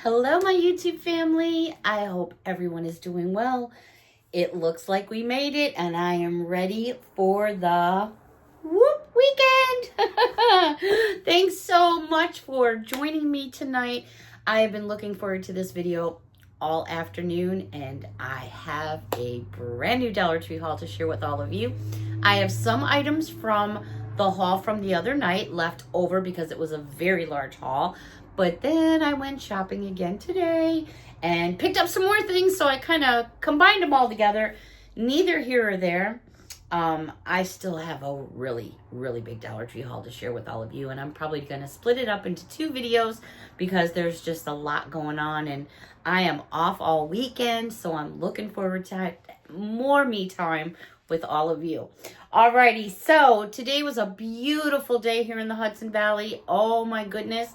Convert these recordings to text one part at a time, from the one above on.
Hello, my YouTube family. I hope everyone is doing well. It looks like we made it, and I am ready for the weekend. Thanks so much for joining me tonight. I have been looking forward to this video all afternoon, and I have a brand new Dollar Tree haul to share with all of you. I have some items from the haul from the other night left over because it was a very large haul. But then I went shopping again today and picked up some more things, so I kind of combined them all together. Neither here or there. I still have a really big Dollar Tree haul to share with all of you, and I'm probably going to split it up into 2 videos because there's just a lot going on, and I am off all weekend, so I'm looking forward to more me time with all of you. Alrighty, so today was a beautiful day here in the Hudson Valley. Oh my goodness.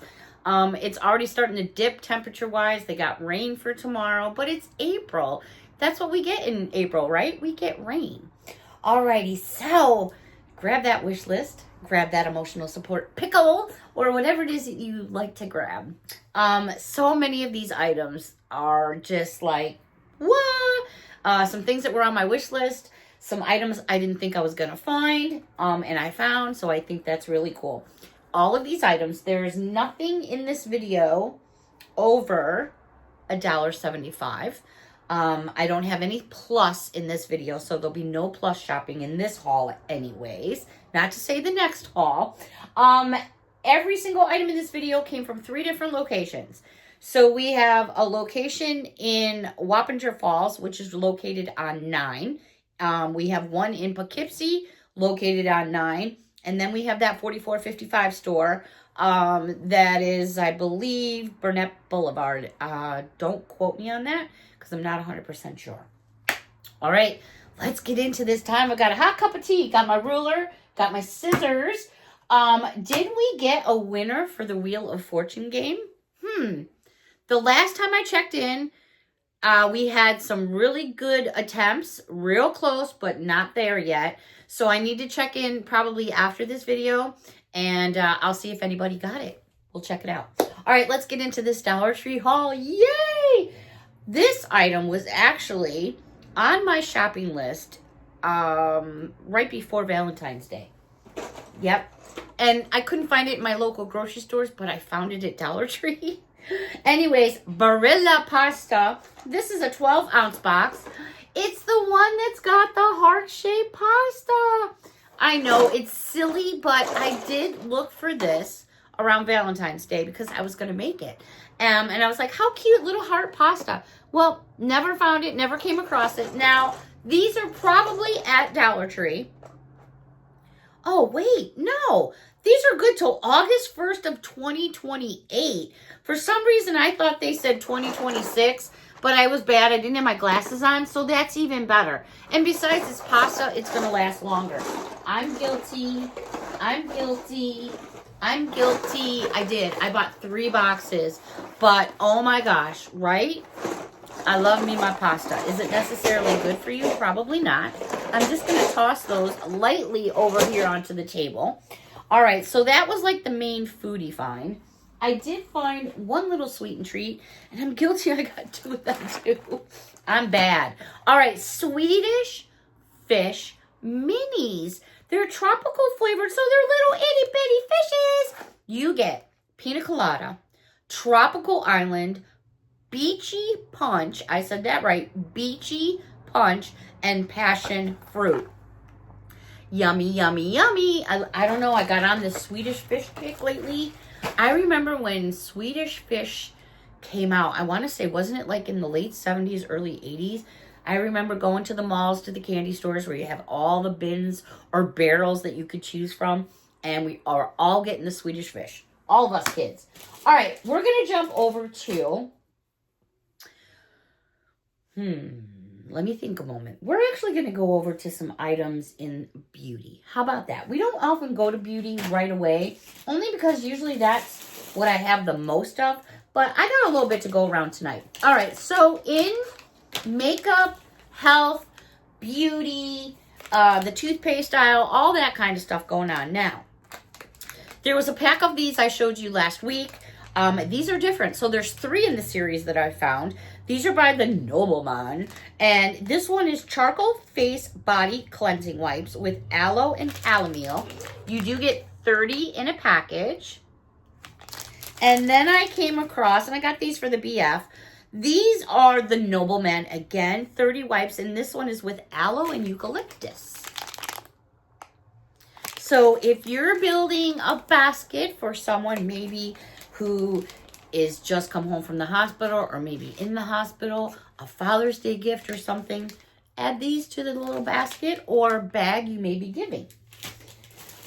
It's already starting to dip temperature-wise. They got rain for tomorrow, but it's April. That's what we get in April, right? We get rain. Alrighty, so grab that wish list, grab that emotional support pickle, or whatever it is that you like to grab. So many of these items are just like, what? Some things that were on my wish list, some items I didn't think I was going to find, and I found, so I think that's really cool. All of these items, there's nothing in this video over $1.75. I don't have any plus in this video, so there'll be no plus shopping in this haul anyways. Not to say the next haul. Every single item in this video came from 3 different locations. So we have a location in Wappinger Falls, which is located on 9. We have one in Poughkeepsie, located on 9. And then we have that 4455 store that is, I believe, Burnett Boulevard. Don't quote me on that because I'm not 100% sure. All right, let's get into this time. I got a hot cup of tea, got my ruler, got my scissors. Did we get a winner for the Wheel of Fortune game? The last time I checked in, we had some really good attempts, real close, but not there yet. So I need to check in probably after this video, and I'll see if anybody got it. We'll check it out. All right, let's get into this Dollar Tree haul. Yay! This item was actually on my shopping list right before Valentine's Day. Yep. And I couldn't find it in my local grocery stores, but I found it at Dollar Tree. Anyways, Barilla pasta. This is a 12-ounce box. It's the one that's got the heart-shaped pasta. I know, it's silly, but I did look for this around Valentine's Day because I was going to make it. And I was like, how cute, little heart pasta. Well, never found it, never came across it. Now, these are probably at Dollar Tree. Oh, wait, no. These are good till August 1st of 2028. For some reason, I thought they said 2026, but I was bad. I didn't have my glasses on, so that's even better. And besides, this pasta, it's going to last longer. I'm guilty. I'm guilty. I'm guilty. I did. I bought 3 boxes, but oh my gosh, right? I love me my pasta. Is it necessarily good for you? Probably not. I'm just going to toss those lightly over here onto the table. All right, so that was like the main foodie find. I did find one little sweet and treat, and I'm guilty. I got 2 of them too. I'm bad. All right, Swedish fish minis. They're tropical flavored, so they're little itty bitty fishes. You get pina colada, tropical island, beachy punch. I said that right. Beachy punch and passion fruit. Yummy, yummy, yummy. I don't know. I got on this Swedish fish kick lately. I remember when Swedish fish came out. I want to say, wasn't it like in the late 70s, early 80s? I remember going to the malls, to the candy stores where you have all the bins or barrels that you could choose from. And we are all getting the Swedish fish. All of us kids. All right, we're going to jump over to... Let me think a moment. We're actually going to go over to some items in beauty. How about that? We don't often go to beauty right away, only because usually that's what I have the most of. But I got a little bit to go around tonight. All right, so in makeup, health, beauty, the toothpaste aisle, all that kind of stuff going on. Now, there was a pack of these I showed you last week. These are different. So there's 3 in the series that I found. These are by the Nobleman. And this one is Charcoal Face Body Cleansing Wipes with Aloe and Chamomile. You do get 30 in a package. And then I came across, and I got these for the BF. These are the Nobleman. Again, 30 wipes. And this one is with aloe and eucalyptus. So if you're building a basket for someone maybe who is just come home from the hospital or maybe in the hospital, a Father's Day gift or something, add these to the little basket or bag you may be giving.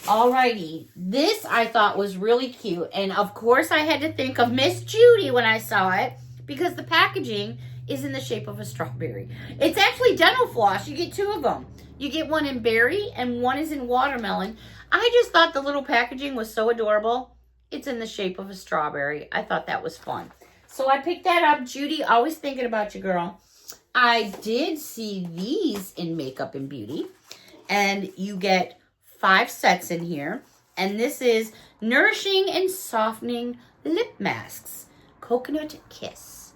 Alrighty, this I thought was really cute. And of course I had to think of Miss Judy when I saw it because the packaging is in the shape of a strawberry. It's actually dental floss. You get 2 of them. You get one in berry and one is in watermelon. I just thought the little packaging was so adorable. It's in the shape of a strawberry. I thought that was fun. So I picked that up. Judy, always thinking about you, girl. I did see these in Makeup and Beauty. And you get 5 sets in here. And this is Nourishing and Softening Lip Masks. Coconut Kiss.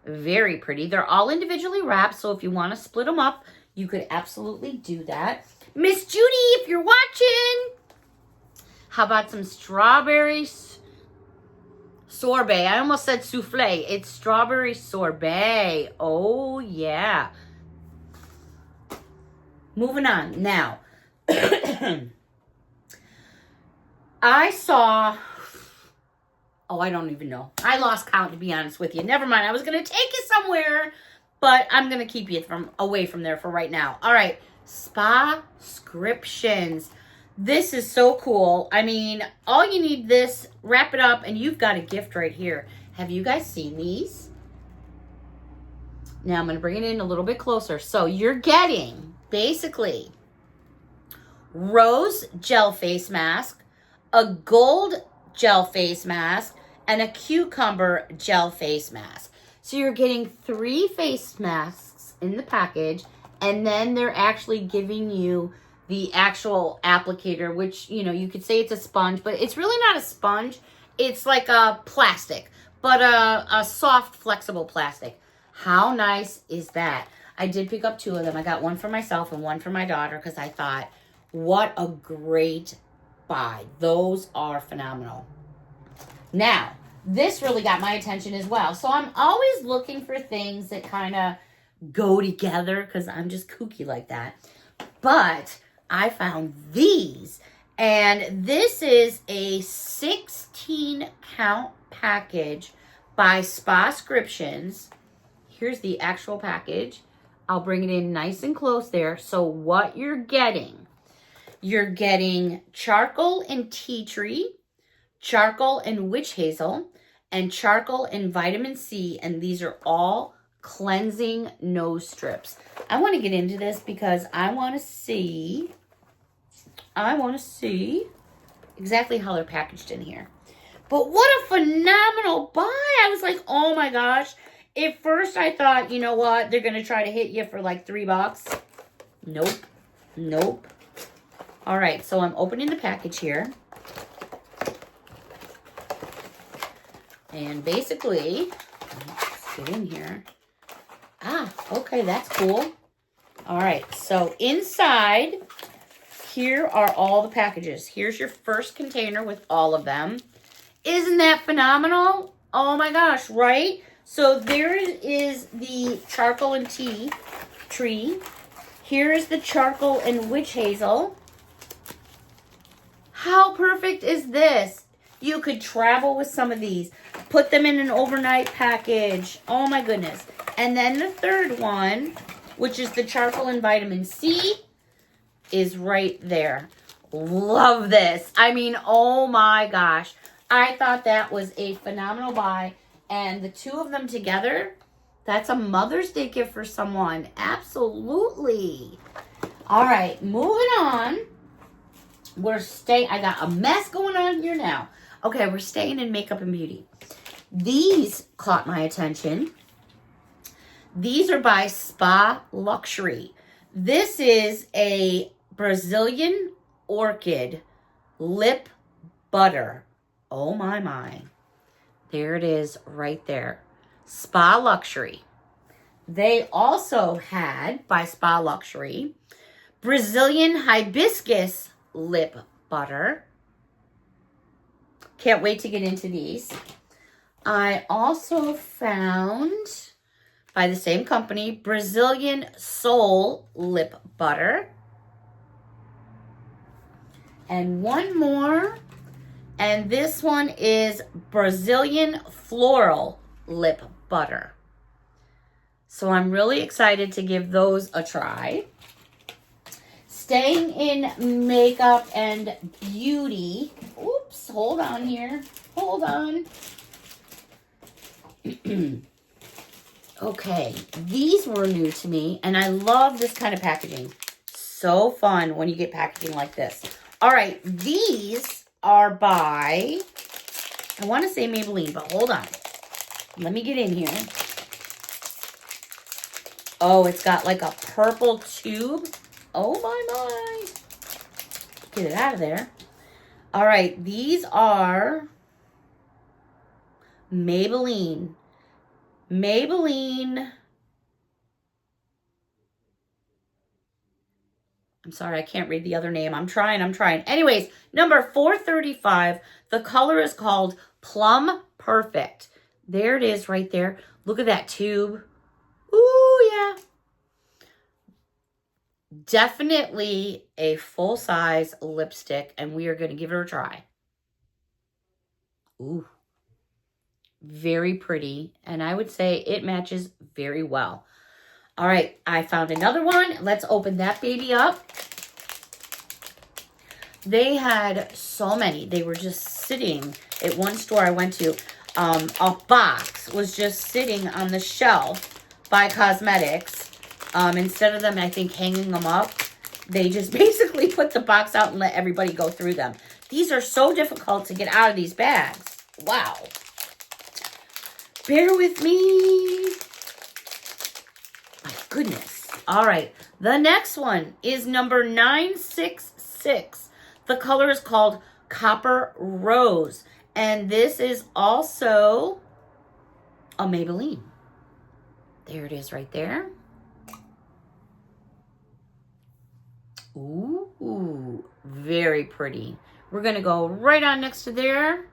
Very pretty. They're all individually wrapped. So if you want to split them up, you could absolutely do that. Miss Judy, if you're watching, how about some strawberry sorbet? I almost said souffle. It's strawberry sorbet. Oh, yeah. Moving on. Now, I saw, I don't even know. I lost count, to be honest with you. Never mind. I was going to take you somewhere, but I'm going to keep you away from there for right now. All right. Spa-scriptions. This is so cool. I mean, all you need this, wrap it up, and you've got a gift right here. Have you guys seen these? Now I'm going to bring it in a little bit closer. So you're getting, basically, rose gel face mask, a gold gel face mask, and a cucumber gel face mask. So you're getting 3 face masks in the package, and then they're actually giving you the actual applicator, which, you know, you could say it's a sponge, but it's really not a sponge. It's like a plastic, but a soft, flexible plastic. How nice is that? I did pick up 2 of them. I got one for myself and one for my daughter because I thought, what a great buy. Those are phenomenal. Now, this really got my attention as well. So I'm always looking for things that kind of go together because I'm just kooky like that. But I found these, and this is a 16-count package by Spa-scriptions. Here's the actual package. I'll bring it in nice and close there. So what you're getting charcoal and tea tree, charcoal and witch hazel, and charcoal and vitamin C, and these are all cleansing nose strips. I want to get into this because I want to see exactly how they're packaged in here. But what a phenomenal buy. I was like, oh my gosh. At first I thought, you know what, they're going to try to hit you for like $3. Nope. All right, so I'm opening the package here. And basically, let's get in here. Okay, that's cool. All right, so inside, here are all the packages. Here's your first container with all of them. Isn't that phenomenal? Oh my gosh, right? So there is the charcoal and tea tree. Here is the charcoal and witch hazel. How perfect is this? You could travel with some of these. Put them in an overnight package. Oh my goodness. And then the third one, which is the charcoal and vitamin C, is right there. Love this. I mean, oh my gosh. I thought that was a phenomenal buy. And the 2 of them together, that's a Mother's Day gift for someone. Absolutely. All right, moving on. I got a mess going on here now. Okay, we're staying in Makeup and Beauty. These caught my attention. These are by Spa Luxury. This is a Brazilian orchid lip butter. Oh my. There it is right there. Spa Luxury. They also had, by Spa Luxury, Brazilian Hibiscus Lip Butter. Can't wait to get into these. I also found, by the same company, Brazilian Soul Lip Butter. And one more. And this one is Brazilian Floral Lip Butter. So I'm really excited to give those a try. Staying in makeup and beauty. Oops, hold on here. Hold on. Okay, these were new to me, and I love this kind of packaging. So fun when you get packaging like this. All right, these are by, I want to say Maybelline, but hold on. Let me get in here. Oh, it's got like a purple tube. Oh my. Get it out of there. All right, these are Maybelline. I'm sorry, I can't read the other name. I'm trying. Anyways, number 435. The color is called Plum Perfect. There it is right there. Look at that tube. Ooh, yeah. Definitely a full-size lipstick, and we are going to give it a try. Ooh. Very pretty, and I would say it matches very well. All right, I found another one. Let's open that baby up. They had so many. They were just sitting at one store I went to. A box was just sitting on the shelf by Cosmetics. Instead of them, I think, hanging them up, they just basically put the box out and let everybody go through them. These are so difficult to get out of these bags. Wow. Bear with me. My goodness. All right. The next one is number 966. The color is called Copper Rose. And this is also a Maybelline. There it is right there. Ooh, very pretty. We're going to go right on next to there.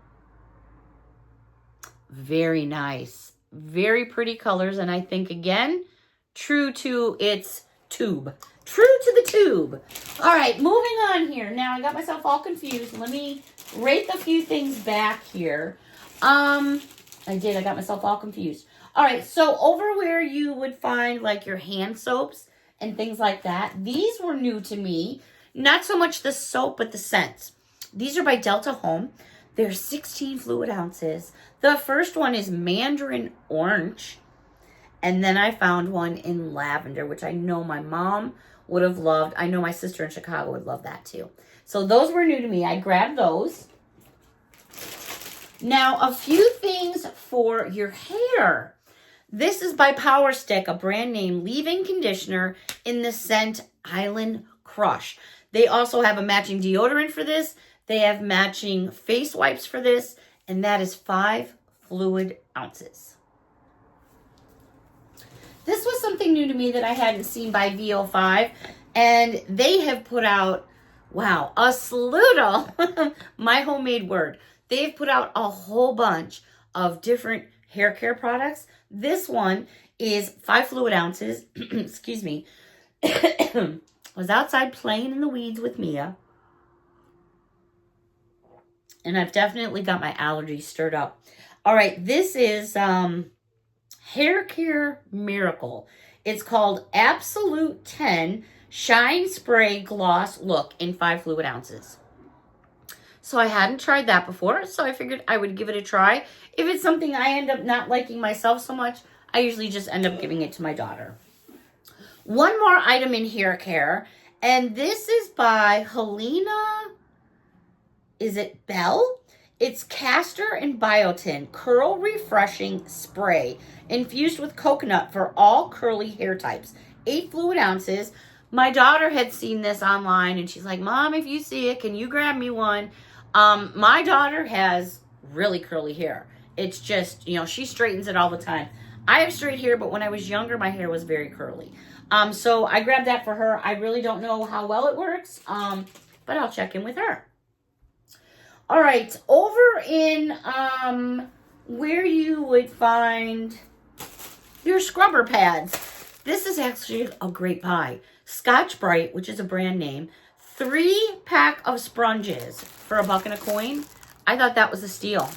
Very nice. Very pretty colors. And I think, again, true to its tube. True to the tube. All right, moving on here. Now, I got myself all confused. Let me rake a few things back here. I got myself all confused. All right, so over where you would find, like, your hand soaps and things like that, these were new to me. Not so much the soap, but the scents. These are by Delta Home. They're 16 fluid ounces. The first one is Mandarin Orange. And then I found one in lavender, which I know my mom would have loved. I know my sister in Chicago would love that too. So those were new to me. I grabbed those. Now, a few things for your hair. This is by Power Stick, a brand name leave-in conditioner in the scent Island Crush. They also have a matching deodorant for this. They have matching face wipes for this, and that is 5 fluid ounces. This was something new to me that I hadn't seen by VO5, and they have put out, wow, a slew, my homemade word. They've put out a whole bunch of different hair care products. This one is 5 fluid ounces. Excuse me. I was outside playing in the weeds with Mia. And I've definitely got my allergies stirred up. All right, this is Hair Care Miracle. It's called Absolute 10 Shine Spray Gloss Look in 5 fluid ounces. So I hadn't tried that before, so I figured I would give it a try. If it's something I end up not liking myself so much, I usually just end up giving it to my daughter. One more item in hair care, and this is by Helena, is it Bell? It's castor and biotin curl refreshing spray infused with coconut for all curly hair types. 8 fluid ounces. My daughter had seen this online and she's like, Mom, if you see it, can you grab me one? My daughter has really curly hair. It's just, you know, she straightens it all the time. I have straight hair, but when I was younger, my hair was very curly. So I grabbed that for her. I really don't know how well it works, but I'll check in with her. All right, over in where you would find your scrubber pads. This is actually a great buy. Scotch Brite, which is a brand name, 3-pack of sponges for $1 and a coin. I thought that was a steal.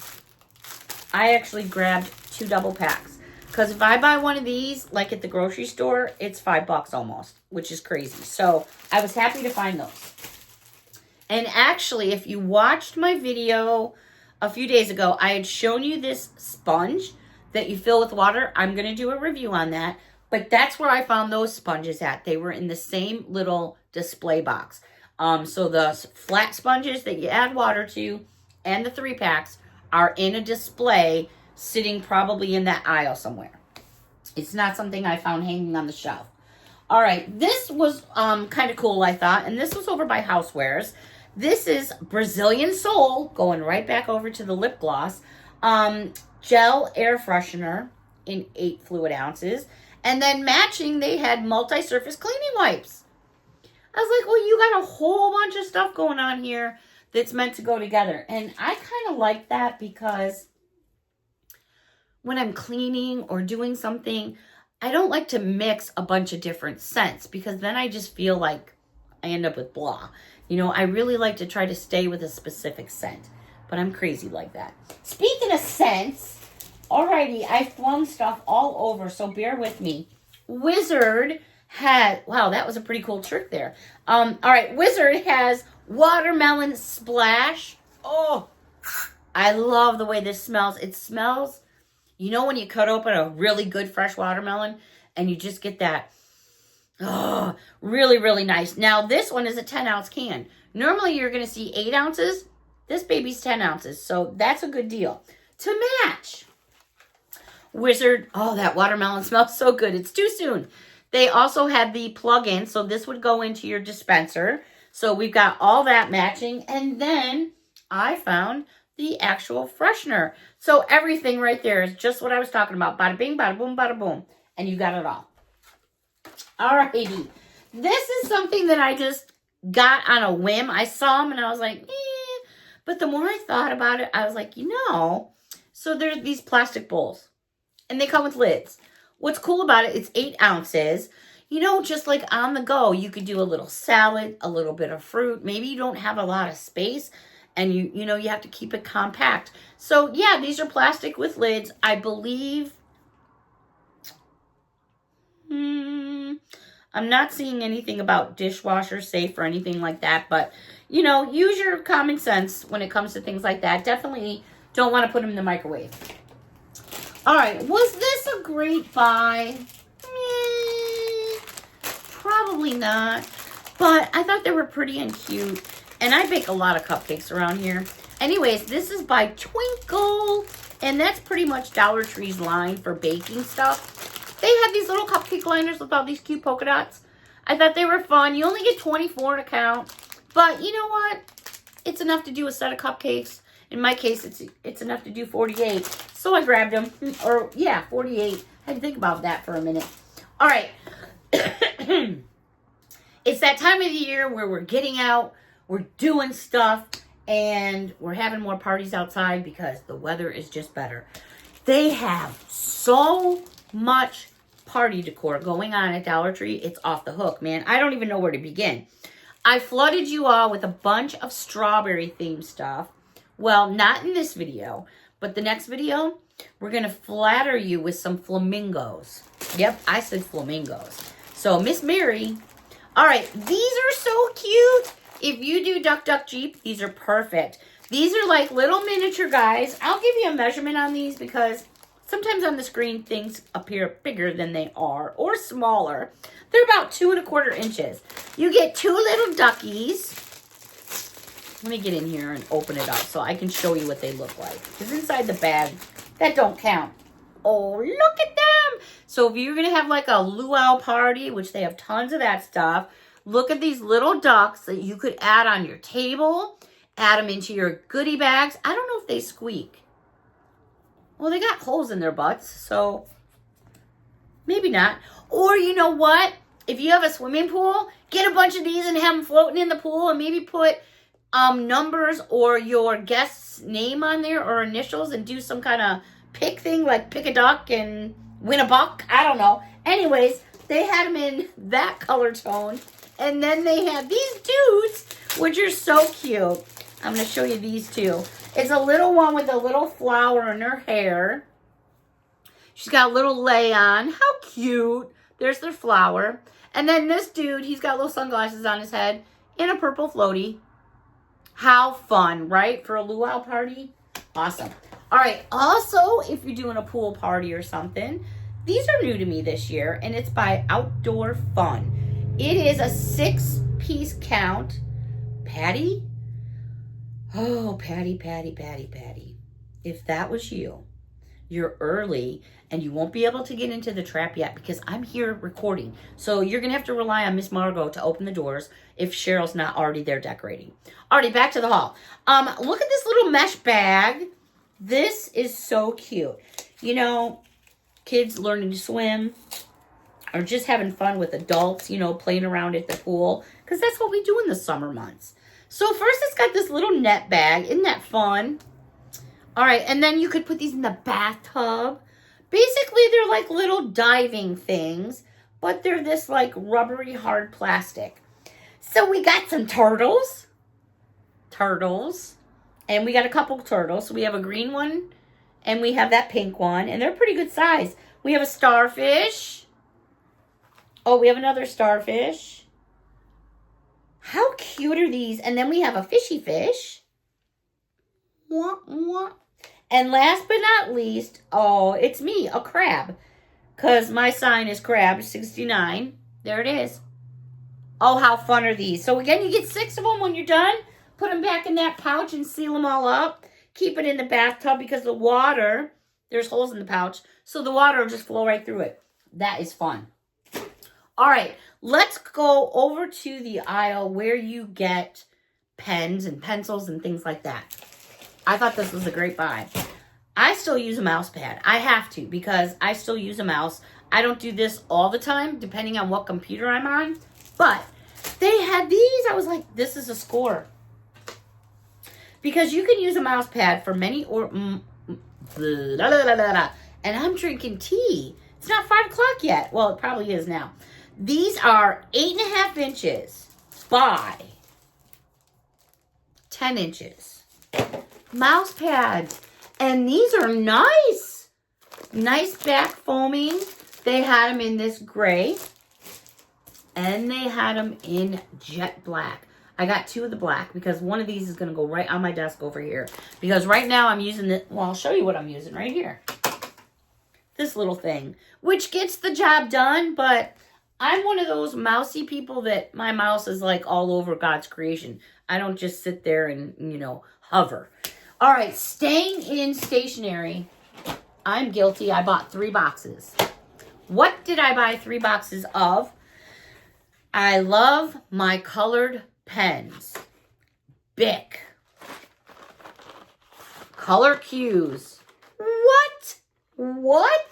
I actually grabbed 2 double packs. Because if I buy one of these, like at the grocery store, it's $5 almost, which is crazy. So I was happy to find those. And actually, if you watched my video a few days ago, I had shown you this sponge that you fill with water. I'm going to do a review on that. But that's where I found those sponges at. They were in the same little display box. So the flat sponges that you add water to and the 3-packs are in a display sitting probably in that aisle somewhere. It's not something I found hanging on the shelf. All right, this was kind of cool, I thought. And this was over by Housewares. This is Brazilian Soul, going right back over to the lip gloss. Gel air freshener in 8 fluid ounces. And then matching, they had multi-surface cleaning wipes. I was like, well, you got a whole bunch of stuff going on here that's meant to go together. And I kind of like that because when I'm cleaning or doing something, I don't like to mix a bunch of different scents because then I just feel like I end up with blah. You know, I really like to try to stay with a specific scent, but I'm crazy like that. Speaking of scents, alrighty, I flung stuff all over, so bear with me. Wizard had, wow, that was a pretty cool trick there. All right, Wizard has watermelon splash. Oh, I love the way this smells. It smells, you know, when you cut open a really good fresh watermelon and you just get that, oh, really, really nice. Now, this one is a 10-ounce can. Normally, you're going to see 8 ounces. This baby's 10 ounces, so that's a good deal. To match, Wizard, oh, that watermelon smells so good. It's too soon. They also had the plug-in, so this would go into your dispenser. So we've got all that matching. And then I found the actual freshener. So everything right there is just what I was talking about. Bada bing, bada boom, bada boom. And you got it all. Alrighty. This is something that I just got on a whim. I saw them and I was like, eh. But the more I thought about it, I was like, you know. So there's these plastic bowls. And they come with lids. What's cool about it, it's 8 ounces. You know, just like on the go, you could do a little salad, a little bit of fruit. Maybe you don't have a lot of space and you know, you have to keep it compact. So yeah, these are plastic with lids. I believe, I'm not seeing anything about dishwasher safe or anything like that. But, you know, use your common sense when it comes to things like that. Definitely don't want to put them in the microwave. All right, was this a great buy? Probably not, but I thought they were pretty and cute, and I bake a lot of cupcakes around here. Anyways, this is by Twinkle, and that's pretty much Dollar Tree's line for baking stuff. They had these little cupcake liners with all these cute polka dots. I thought they were fun. You only get 24 to count, but you know what? It's enough to do a set of cupcakes. In my case, it's enough to do 48. So I grabbed them. Or, yeah, 48. I had to think about that for a minute. All right. It's that time of the year where we're getting out, we're doing stuff, and we're having more parties outside because the weather is just better. They have so much party decor going on at Dollar Tree. It's off the hook, man. I don't even know where to begin. I flooded you all with a bunch of strawberry themed stuff. Well, not in this video, but the next video, we're going to flatter you with some flamingos. Yep, I said flamingos. So, Miss Mary. All right, these are so cute. If you do Duck Duck Jeep, these are perfect. These are like little miniature guys. I'll give you a measurement on these because sometimes on the screen things appear bigger than they are or smaller. They're about 2 1/4 inches. You get 2 little duckies. Let me get in here and open it up so I can show you what they look like. Because inside the bag, that don't count. Oh, look at them. So if you're going to have like a luau party, which they have tons of that stuff, look at these little ducks that you could add on your table, add them into your goodie bags. I don't know if they squeak. Well, they got holes in their butts, so maybe not. Or you know what? If you have a swimming pool, get a bunch of these and have them floating in the pool, and maybe put numbers or your guest's name on there or initials, and do some kind of pick thing, like pick a duck and win a buck. I don't know. Anyways, they had them in that color tone. And then they have these dudes, which are so cute. I'm going to show you these two. It's a little one with a little flower in her hair. She's got a little lei on. How cute. There's their flower. And then this dude, he's got little sunglasses on his head and a purple floaty. How fun, right? For a luau party. Awesome. All right. Also, if you're doing a pool party or something, these are new to me this year, and it's by Outdoor Fun. It is a 6-piece count. Patty? Oh, Patty. If that was you, you're early and you won't be able to get into the trap yet because I'm here recording. So you're going to have to rely on Miss Margot to open the doors if Cheryl's not already there decorating. Alrighty, back to the haul. Look at this little mesh bag. This is so cute. You know, kids learning to swim or just having fun with adults, you know, playing around at the pool, because that's what we do in the summer months. So first it's got this little net bag. Isn't that fun? All right, and then you could put these in the bathtub. Basically, they're like little diving things, but they're this like rubbery hard plastic. So we got some turtles. And we got a couple turtles. So we have a green one and we have that pink one, and they're pretty good size. We have a starfish. Oh, we have another starfish. How cute are these? And then we have a fishy fish. Wah, wah. And last but not least, oh, it's me, a crab. Because my sign is crab 69. There it is. Oh, how fun are these? So again, you get 6 of them when you're done. Put them back in that pouch and seal them all up. Keep it in the bathtub because the water, there's holes in the pouch, so the water will just flow right through it. That is fun. All right, let's go over to the aisle where you get pens and pencils and things like that. I thought this was a great buy. I still use a mouse pad. I have to because I still use a mouse. I don't do this all the time, depending on what computer I'm on. But they had these. I was like, this is a score. Because you can use a mouse pad for many and I'm drinking tea. It's not 5 o'clock yet. Well, it probably is now. These are 8.5 inches by 10 inches. Mouse pads. And these are nice. Nice back foaming. They had them in this gray. And they had them in jet black. I got 2 of the black because one of these is going to go right on my desk over here. Because right now I'm using it. Well, I'll show you what I'm using right here. This little thing. Which gets the job done. But I'm one of those mousy people that my mouse is like all over God's creation. I don't just sit there and, you know, hover. All right. Staying in stationery. I'm guilty. I bought 3 boxes. What did I buy 3 boxes of? I love my colored pens. Bic. Color cues. What?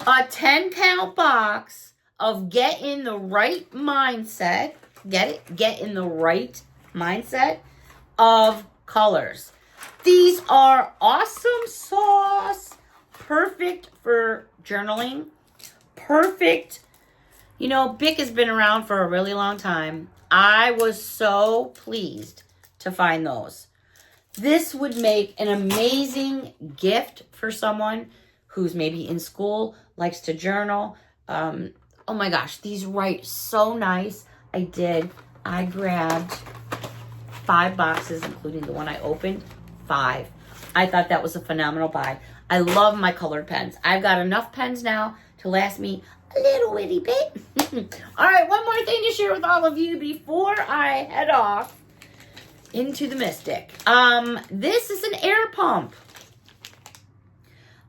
A 10-count box of get in the right mindset. Get it? Get in the right mindset of colors. These are awesome sauce. Perfect for journaling. Perfect. You know, Bic has been around for a really long time. I was so pleased to find those. This would make an amazing gift for someone who's maybe in school, likes to journal. Oh my gosh, these write so nice. I grabbed 5 boxes, including the one I opened. 5. I thought that was a phenomenal buy. I love my colored pens. I've got enough pens now to last me a little bitty bit. All right, one more thing to share with all of you before I head off into the Mystic. This is an air pump.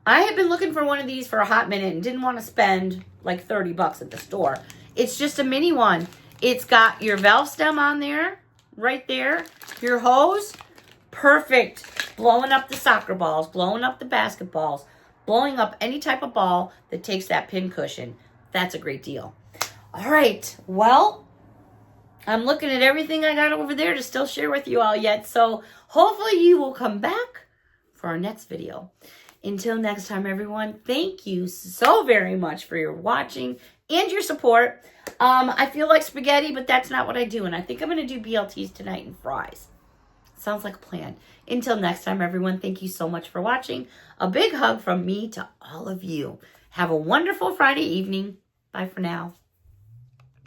I have been looking for one of these for a hot minute and didn't want to spend like 30 bucks at the store. It's just a mini one. It's got your valve stem on there, right there, your hose. perfect. Blowing up the soccer balls, blowing up the basketballs, blowing up any type of ball that takes that pin cushion. That's a great deal. All right, well, I'm looking at everything I got over there to still share with you all yet. So hopefully you will come back for our next video. Until next time, everyone, thank you so very much for your watching and your support. I feel like spaghetti, but that's not what I do. And I think I'm going to do BLTs tonight and fries. Sounds like a plan. Until next time, everyone, thank you so much for watching. A big hug from me to all of you. Have a wonderful Friday evening. Bye for now.